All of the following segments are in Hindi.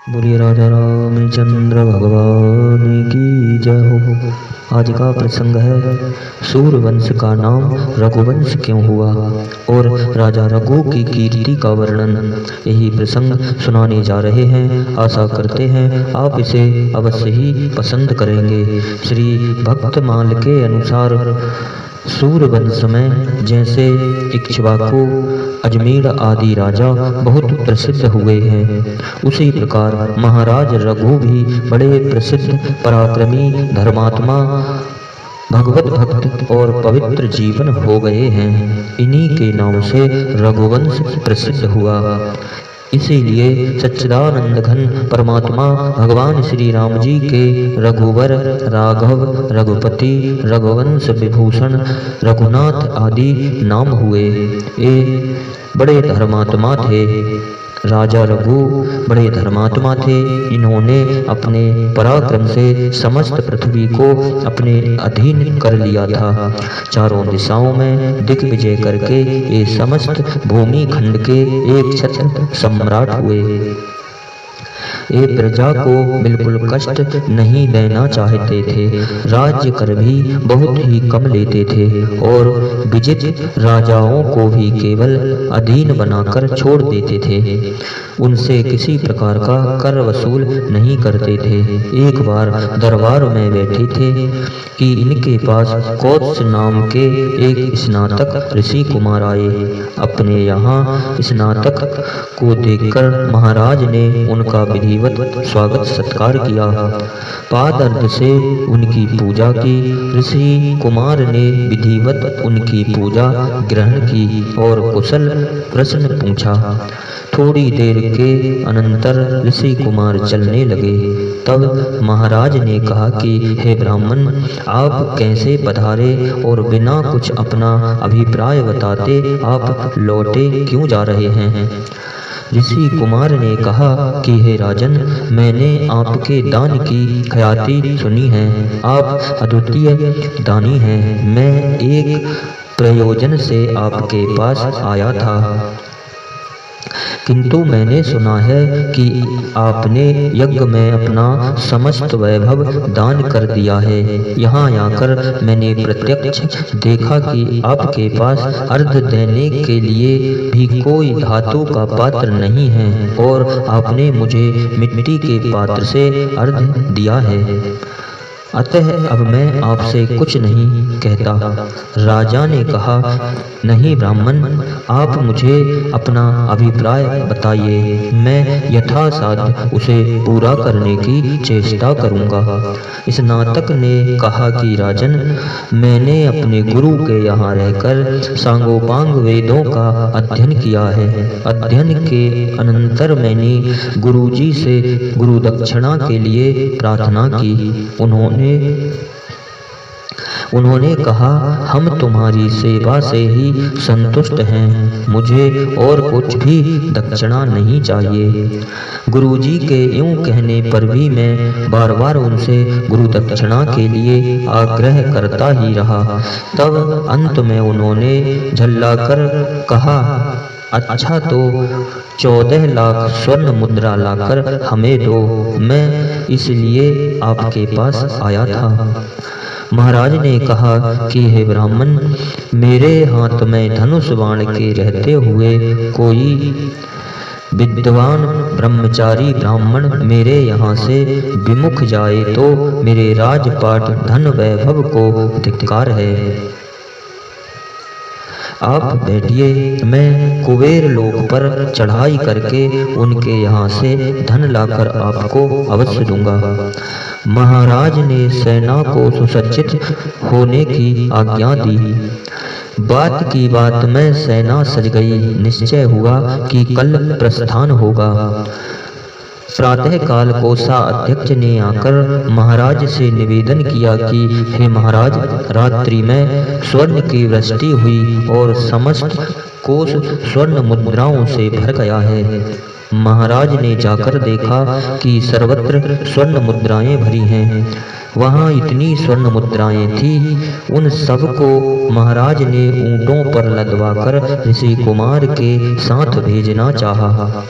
बोलिए राजा रामचंद्र भगवान की जय हो। आज का प्रसंग है सूर्यवंश का नाम रघुवंश क्यों हुआ और राजा रघु की कीर्ति का वर्णन। यही प्रसंग सुनाने जा रहे हैं। आशा करते हैं आप इसे अवश्य ही पसंद करेंगे। श्री भक्तमाल के अनुसार सूर्यवंश में जैसे इक्ष्वाकु, अजमेर आदि राजा बहुत प्रसिद्ध हुए हैं, उसी प्रकार महाराज रघु भी बड़े प्रसिद्ध, पराक्रमी, धर्मात्मा, भगवत भक्त और पवित्र जीवन हो गए हैं। इन्हीं के नाम से रघुवंश प्रसिद्ध हुआ। इसीलिए सच्चिदानंद घन परमात्मा भगवान श्री राम जी के रघुवर, राघव, रघुपति, रघुवंश विभूषण, रघुनाथ आदि नाम हुए। ये बड़े धर्मात्मा थे। राजा रघु बड़े धर्मात्मा थे। इन्होंने अपने पराक्रम से समस्त पृथ्वी को अपने अधीन कर लिया था। चारों दिशाओं में दिग्विजय करके ये समस्त भूमि खंड के एक छत्र सम्राट हुए। ये प्रजा को बिल्कुल कष्ट नहीं देना चाहते थे। राज्य कर भी बहुत ही कम लेते थे और विजित राजाओं को भी केवल अधीन बनाकर छोड़ देते थे। उनसे किसी प्रकार का कर वसूल नहीं करते थे। एक बार दरबार में बैठे थे कि इनके पास कौत्स नाम के एक स्नातक ऋषि कुमार आए। अपने यहाँ स्नातक को देखकर महाराज ने उनका विधिवत स्वागत सत्कार किया। पादर्घ्य से उनकी पूजा की। ऋषि कुमार ने विधिवत उनकी पूजा ग्रहण की और कुशल प्रश्न पूछा। थोड़ी देर के अनंतर ऋषि कुमार चलने लगे। तब महाराज ने कहा कि हे ब्राह्मण, आप कैसे पधारे और बिना कुछ अपना अभिप्राय बताते आप लौटे क्यों जा रहे हैं? ऋषि कुमार ने कहा कि हे राजन, मैंने आपके दान की ख्याति सुनी है। आप अद्वितीय दानी हैं। मैं एक प्रयोजन से आपके पास आया था, किंतु मैंने सुना है कि आपने यज्ञ में अपना समस्त वैभव दान कर दिया है। यहाँ आकर मैंने प्रत्यक्ष देखा कि आपके पास अर्घ देने के लिए भी कोई धातु का पात्र नहीं है और आपने मुझे मिट्टी के पात्र से अर्घ दिया है। अतः अब मैं आपसे कुछ नहीं कहता। राजा ने कहा, नहीं ब्राह्मण, आप मुझे अपना अभिप्राय बताइए। मैं यथासाध्य उसे पूरा करने की चेष्टा करूंगा। स्नातक ने कहा कि राजन, मैंने अपने गुरु के यहाँ रहकर सांगोपांग वेदों का अध्ययन किया है। अध्ययन के अनंतर मैंने गुरुजी से गुरु दक्षिणा के लिए प्रार्थना की। उन्होंने कहा, हम तुम्हारी सेवा से ही संतुष्ट हैं। मुझे और कुछ भी दक्षिणा नहीं चाहिए। गुरुजी के यूं कहने पर भी मैं बार बार उनसे गुरु दक्षिणा के लिए आग्रह करता ही रहा। तब अंत में उन्होंने झल्लाकर कहा, अच्छा तो 14 लाख स्वर्ण मुद्रा लाकर हमें दो, मैं इसलिए आपके पास आया था। महाराज ने कहा कि हे ब्राह्मण, मेरे हाथ में धनुष बाण के रहते हुए कोई विद्वान ब्रह्मचारी ब्राह्मण मेरे यहाँ से विमुख जाए तो मेरे राजपाट धन वैभव को धिक्कार है। आप बैठिए, मैं कुबेर लोक पर चढ़ाई करके उनके यहाँ से धन लाकर आपको अवश्य दूंगा। महाराज ने सेना को सुसज्जित होने की आज्ञा दी। बात की बात में सेना सज गई। निश्चय हुआ कि कल प्रस्थान होगा। प्रातः काल कोषा अध्यक्ष ने आकर महाराज से निवेदन किया कि हे महाराज, रात्रि में स्वर्ण की वृष्टि हुई और समस्त कोष स्वर्ण मुद्राओं से भर गया है। महाराज ने जाकर देखा कि सर्वत्र स्वर्ण मुद्राएं भरी हैं। वहाँ इतनी स्वर्ण मुद्राएं थी, उन सब को महाराज ने ऊंटों पर लदवाकर ऋषि कुमार के साथ भेजना चाहा।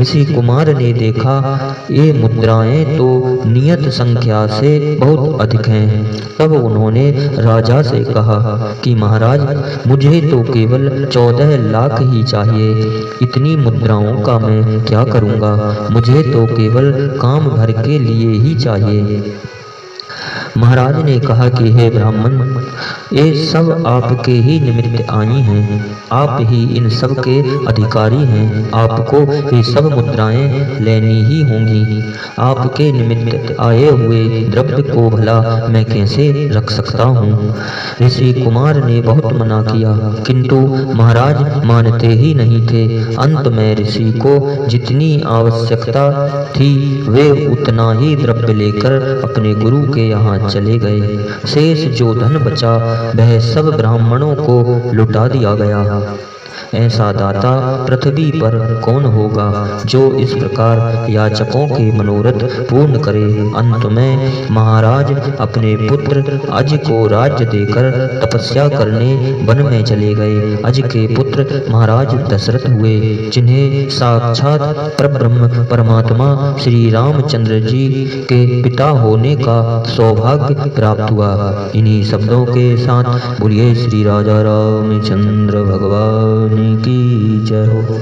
ऋषि कुमार ने देखा ये मुद्राएं तो नियत संख्या से बहुत अधिक हैं। तब उन्होंने राजा से कहा कि महाराज, मुझे तो केवल 14 लाख ही चाहिए। इतनी मुद्राओं का मैं क्या करूँगा? मुझे तो केवल काम भर के लिए ही चाहिए। महाराज ने कहा कि हे ब्राह्मण, ये सब आपके ही निमित्त आई हैं। आप ही इन सब के अधिकारी हैं। आपको ये सब मुद्राएं लेनी ही होंगी। आपके निमित्त आए हुए द्रव्य को भला मैं कैसे रख सकता हूँ? ऋषि कुमार ने बहुत मना किया, किंतु महाराज मानते ही नहीं थे। अंत में ऋषि को जितनी आवश्यकता थी वे उतना ही द्रव्य लेकर अपने गुरु के यहाँ चले गए। शेष जो धन बचा वह सब ब्राह्मणों को लुटा दिया गया। ऐसा दाता पृथ्वी पर कौन होगा जो इस प्रकार याचकों के मनोरथ पूर्ण करे? अंत में महाराज अपने पुत्र अज को राज्य देकर तपस्या करने वन में चले गए। अज के पुत्र महाराज दशरथ हुए, जिन्हें साक्षात परब्रह्म परमात्मा श्री रामचंद्र जी के पिता होने का सौभाग्य प्राप्त हुआ। इन्हीं शब्दों के साथ बोलिए श्री राजा रामचंद्र भगवान की जय हो।